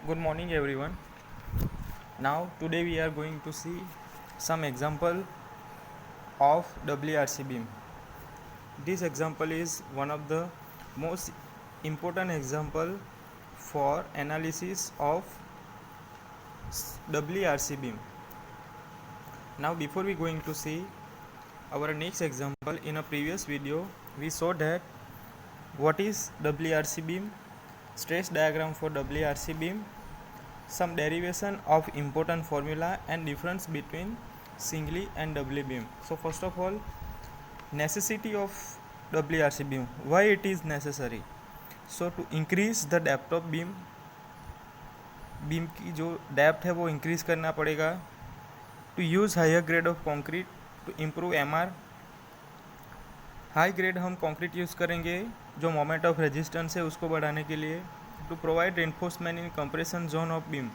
Good morning everyone. Now today we are going to see some example of WRC beam. This example is one of the most important example for analysis of WRC beam. Now before we going to see our next example, in a previous video we saw that what is WRC beam, stress diagram for WRC beam, some derivation of important formula and difference between singly and doubly beam. So first of all, necessity of WRC beam, why it is necessary. So to increase the depth of beam, beam की जो depth है वो increase करना पड़ेगा. To use higher grade of concrete to improve MR. High grade हम concrete use करेंगे जो moment of resistance है उसको बढ़ाने के लिए. To provide reinforcement in compression zone of beam.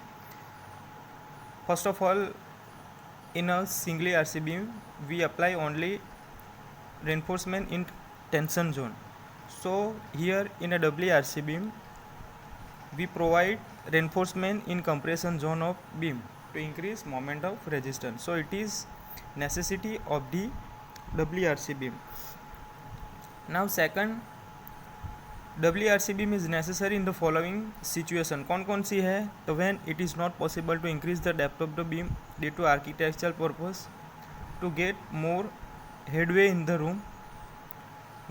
First of all, in a singly RC beam we apply only reinforcement in tension zone. So here in a doubly RC beam we provide reinforcement in compression zone of beam to increase moment of resistance. So it is necessity of the WRC beam. Now second, WRC beam is necessary in the following situation. कौन सी है? तो when it is not possible to increase the depth of the beam due to architectural purpose, to get more headway in the room,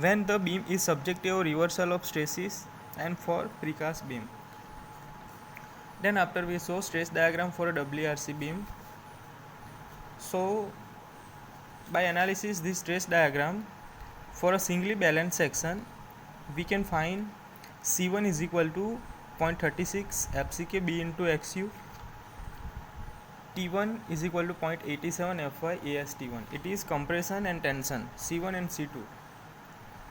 when the beam is subject to reversal of stresses, and for precast beam. Then after we show stress diagram for a WRC beam. So by analysis this stress diagram for a singly balanced section, we can find C1 is equal to 0.36 FCK B into XU. T1 is equal to 0.87 Fy AST1. It is compression and tension C1 and C2.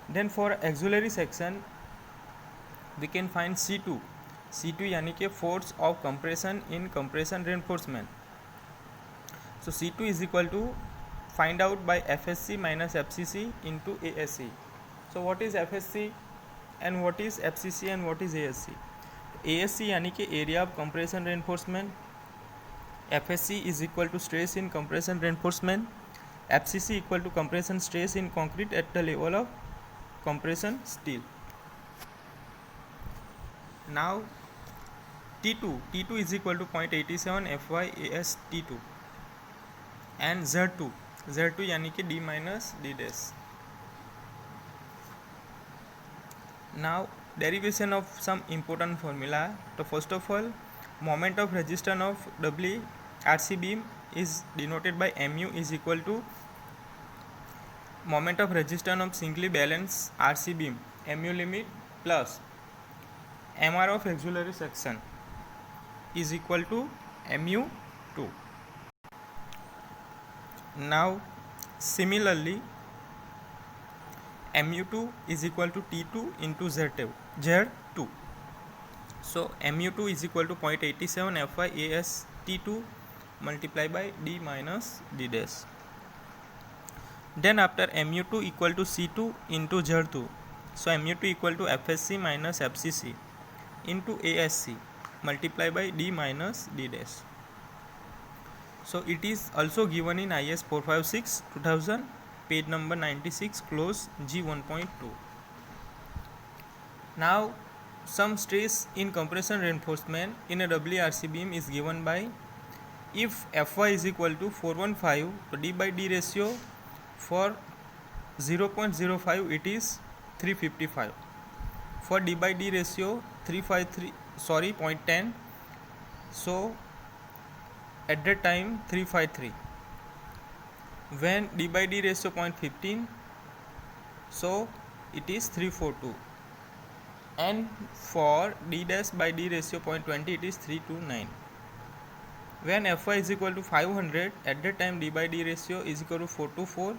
Then for auxiliary section we can find C2. C2 यानी कि force of compression in compression reinforcement. So C2 is equal to find out by FSC minus FCC into ASC. So what is FSC and what is FCC and what is ASC? ASC यानी कि area of compression reinforcement, FSC is equal to stress in compression reinforcement, FCC equal to compression stress in concrete at the level of compression steel. Now T2 is equal to 0.87 Fy AS T2 and Z2 यानी कि D minus D dash. Now derivation of some important formula. So first of all, moment of resistance of WRC beam is denoted by mu is equal to moment of resistance of singly balanced RC beam mu limit plus MR of auxiliary section is equal to mu2. Now similarly mu2 is equal to T2 into Z2. So mu2 is equal to 0.87 Fy AS T2 multiplied by D minus D dash. Then after mu2 equal to C2 into Z2, so mu2 equal to FSC minus FCC into ASC multiplied by D minus D dash. So it is also given in IS 456 2000 page number 96 close G1.2. Now some stress in compression reinforcement in a WRC beam is given by, if Fy is equal to 415, so D by D ratio for 0.05 it is 355. For D by D ratio 0.10, so at that time 353. When D by D ratio 0.15, so it is 342, and for D dash by D ratio 0.20 it is 329. When Fy is equal to 500, at that time D by D ratio is equal to 424,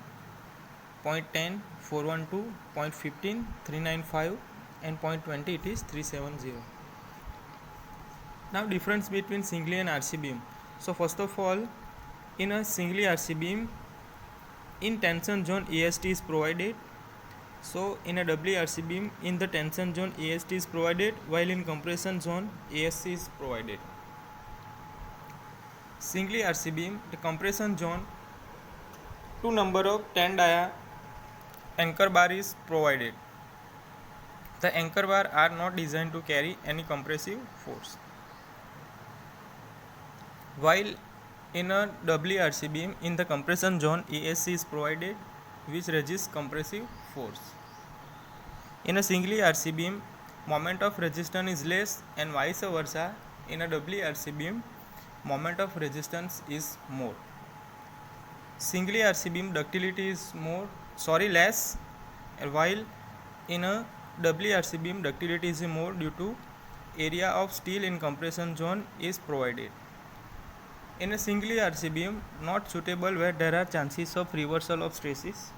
0.10, 412, 0.15, 395, and 0.20 it is 370. Now difference between singly and RC beam. So first of all, in a singly RC beam, in tension zone AST is provided. So in a WRC beam, in the tension zone AST is provided, while in compression zone ASC is provided. Singly RC beam, the compression zone, 2 number of 10 dia anchor bar is provided. The anchor bar are not designed to carry any compressive force. While in a WRC beam, in the compression zone ASC is provided, which resists compressive force. In a singly RC beam, moment of resistance is less, and vice versa. In a WRC beam, moment of resistance is more. Singly RC beam ductility is less, while in a WRC beam ductility is more due to area of steel in compression zone is provided. In a singly RC beam, not suitable where there are chances of reversal of stresses.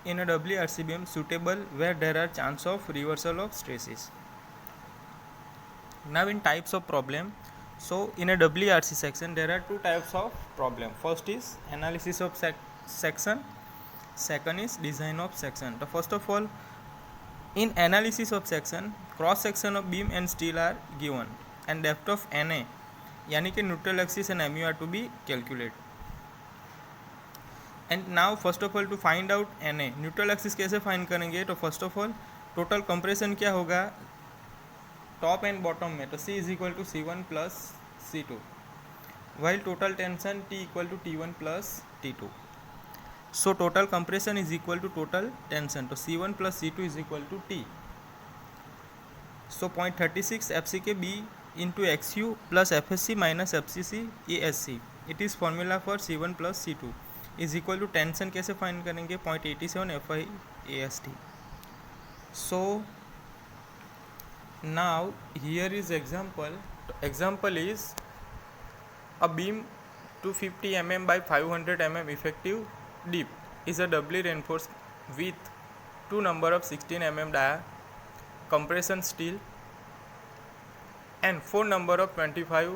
In a WRC beam, suitable where there are chance of reversal of stresses. Now in types of problem. So in a WRC section there are two types of problem. First is analysis of section, second is design of section. So first of all, in analysis of section, cross section of beam and steel are given and depth of NA यानी कि neutral axis and MU are to be calculated. And now first of all to find out NA, neutral axis कैसे find करेंगे? तो first of all total compression क्या होगा top and bottom में? तो C is equal to C1 plus C2, while total tension T equal to T1 plus T2. So total compression is equal to total tension, तो C1 plus C2 is equal to T. So 0.36 FC K B into XU plus FSC minus FCC ASC, it is formula for C1 plus C2 is equal to tension कैसे find करेंगे? 0.87 FI AST. So now here is example. Example is a beam 250 mm by 500 mm effective deep is a doubly reinforced with 2 number of 16 mm dia compression steel and 4 number of 25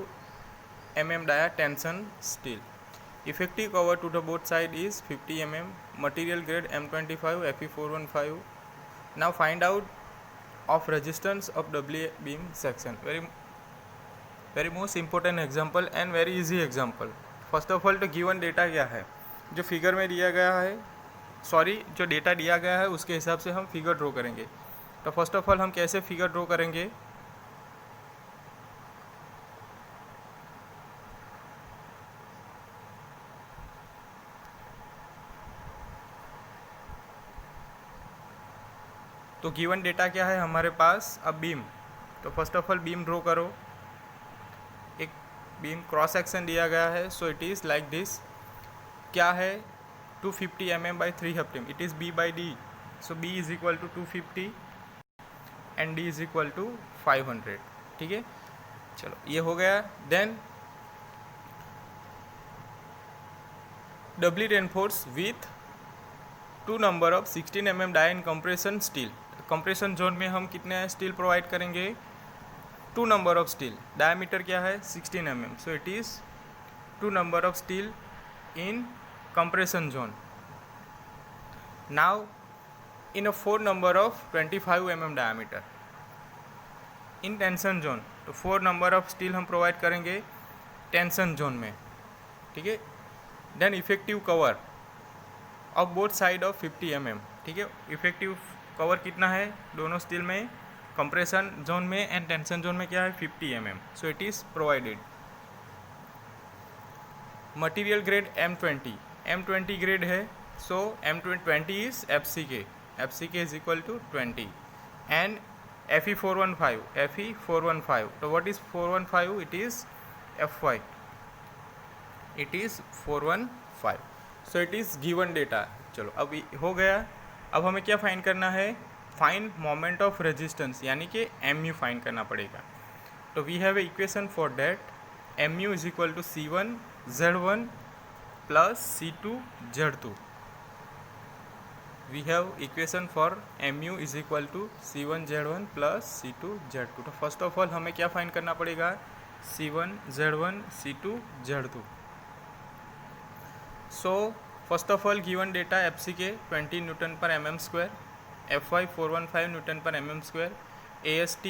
mm dia tension steel. Effective cover to the both side is 50 mm. Material grade M25 Fe415. Now find out of resistance of W beam section. Very most important example and very easy example. First of all तो given data क्या है, जो figure में दिया गया है, जो data दिया गया है उसके हिसाब से हम फिगर ड्रॉ करेंगे. तो फर्स्ट ऑफ ऑल हम कैसे फिगर ड्रॉ करेंगे? तो गिवन डेटा क्या है हमारे पास? अब बीम. तो first of all beam draw करो. एक बीम क्रॉस सेक्शन दिया गया है. So it is like this. क्या है? 250 mm by 350. It is B by D. So B is equal to 250 and D is equal to 500. ठीक है, चलो ये हो गया. Then doubly reinforce with 2 number of 16 mm dia in compression steel. Compression zone में हम कितने स्टील प्रोवाइड करेंगे? 2 number ऑफ स्टील. डायमीटर क्या है? 16 mm. So it is 2 number of steel in compression zone. Now in a 4 number of 25 mm diameter in tension zone. तो 4 number of स्टील हम provide करेंगे टेंशन जोन में. ठीक है. Then effective cover of both side of 50 mm. ठीक है, effective cover कितना है दोनों स्टील में? कंप्रेशन जोन में एंड टेंशन जोन में क्या है? 50 mm. So it is provided. Material grade M20 grade है. सो M20 is FCK. FCK is equal to 20 and Fe415. तो what is 415? It is FY. It is 415. So it is given data. चलो अब हो गया. अब हमें क्या फाइंड करना है? फाइंड मोमेंट ऑफ रेजिस्टेंस यानी कि MU फाइंड करना पड़ेगा. तो we have a equation for that. MU is equal to C1 Z1 plus C2 Z2. We have equation for MU is equal to C1 Z1 plus C2 Z2. तो first of all हमें क्या find करना पड़ेगा? C1 Z1 C2 Z2. So first of all given data FCK 20 newton per mm², FY 415 Newton per mm², AST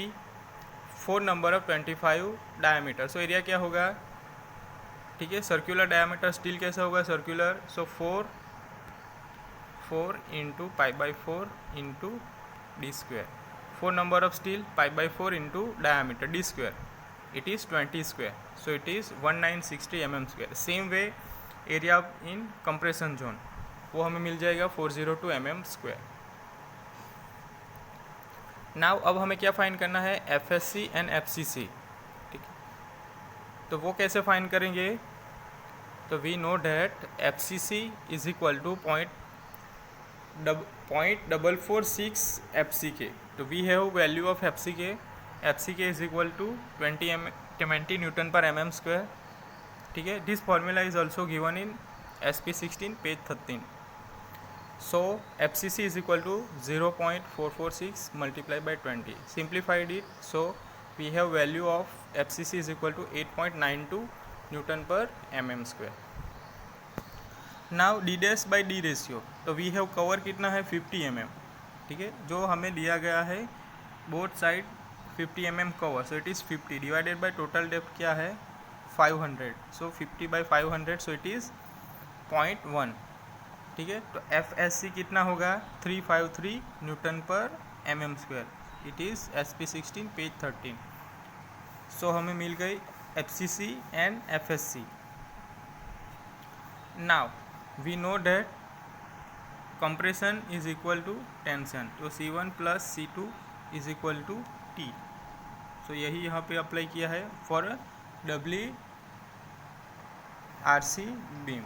4 number of 25 diameter. So area क्या होगा, ठीक है. Circular diameter steel कैसा होगा, circular. So 4 into π/4 into d². 4 number of steel π/4 into diameter d². It is 20². So it is 1960 mm². Same way area in compression zone वो हमें मिल जाएगा 402 mm². Now अब हमें क्या फाइंड करना है, FSC एंड FCC. ठीक है, तो वो कैसे फाइंड करेंगे, तो we know that FCC is equal to 0.446 FCK. तो we have value of FCK. FCK is equal to 20 newton per mm². ठीक है, this formula is also given in SP16 page 13. So FCC is equal to 0.446 multiply by 20. Simplified it, so we have value of FCC is equal to 8.92 newton per mm². Now D' ratio, तो we have cover कितना है 50 mm. ठीक है, जो हमें दिया गया है both side 50 mm cover. So it is 50 divided by total depth क्या है 500. सो 50/500, सो इट इज़ 0.1. ठीक है, तो FSC कितना होगा 353 Newton per mm². It is SP16 page 13. सो हमें मिल गई FCC and FSC. Now we know that compression is equal to tension. तो C1 plus C2 is equal to T. so यही यहाँ पे अप्लाई किया है for WRC beam.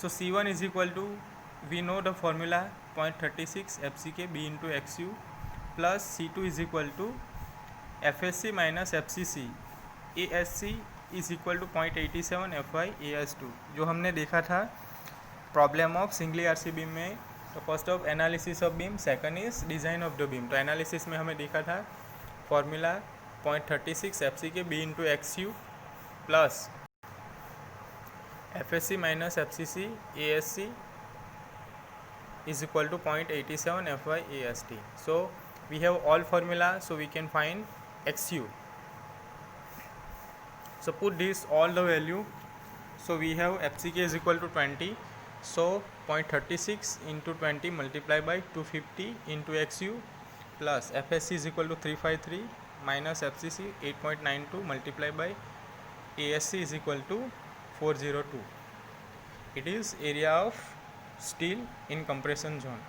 so C1 is equal to, we know the formula 0.36 FCK B into XU plus C2 is equal to FSC minus FCC. ASC is equal to 0.87 FY AS2, जो हमने देखा था problem of singly RC beam में. तो first of analysis of beam, second is design of the beam. तो analysis में हमें देखा था formula 0.36 FCK B into XU plus FSC minus FCC ASC is equal to 0.87 FY AST. So we have all formula, so we can find XU. So put this all the value. So we have FCK is equal to 20. So 0.36 into 20 multiplied by 250 into XU plus FSC is equal to 353 minus FCC 8.92 multiplied by ASC is equal to 402. It is area of steel in compression zone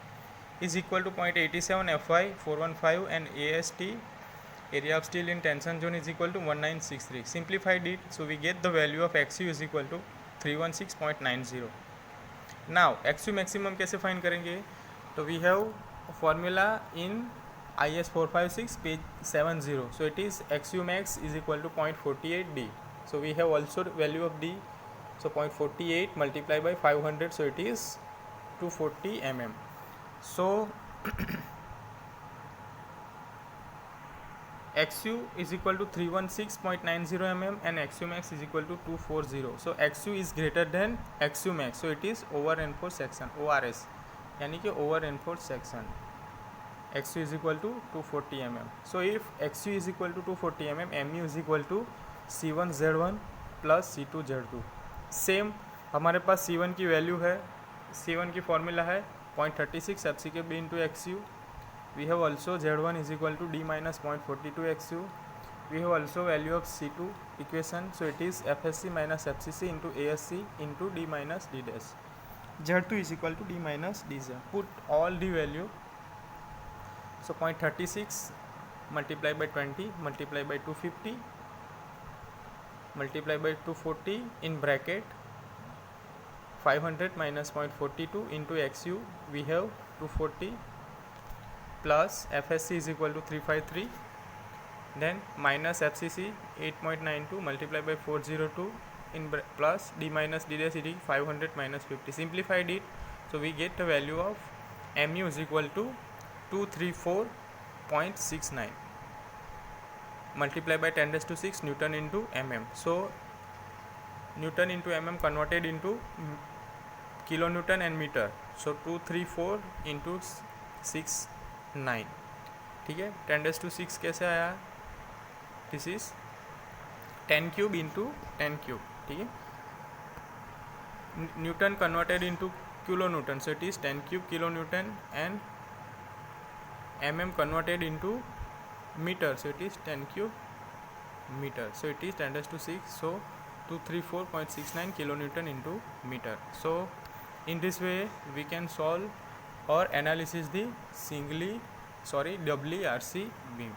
is equal to 0.87 FY 415 and AST area of steel in tension zone is equal to 1963. Simplified it, so we get the value of XU is equal to 316.90. Now XU maximum कैसे find करेंगे, तो we have formula in IS 456 page 70. so it is XU max is equal to 0.48 D. so we have also value of D. so 0.48 multiplied by 500, so it is 240 mm. so XU is equal to 316.90 mm and XU max is equal to 240. So XU is greater than XU max. So it is over reinforced section, ORS, यानी कि over reinforced section. XU is equal to 240 mm. So if XU is equal to 240 mm, MU is equal to C1 Z1 plus C2 Z2. Same हमारे पास C1 की value है, C1 की formula है 0.36 FCK B into XU. We have also Z1 is equal to D minus 0.42 XU. We have also value of C2 equation. So it is FSC minus FCC into ASC into D minus D dash. Z2 is equal to D minus DZ. Put all the value. So 0.36 multiplied by 20 multiplied by 250 multiplied by 240 in bracket 500 minus 0.42 into XU. We have 240 plus FSC is equal to 353, then minus FCC 8.92 multiplied by 402 in plus D minus D dash 500 minus 50. Simplified it, so we get the value of MU is equal to 234.69 multiplied by 10 raised to 6 Newton into mm. So Newton into mm converted into kilonewton and meter. So 234 into 6 9. ठीक है, 10⁶ कैसे आया? This is 10 cube into 10 cube. ठीक है, Newton converted into kilonewton, so it is 10 cube kilonewton, and mm converted into meter, so it is 10 cube meter, so it is 10⁶, so 234.69 kilonewton into meter. So in this way we can solve or analysis the doubly RC beam.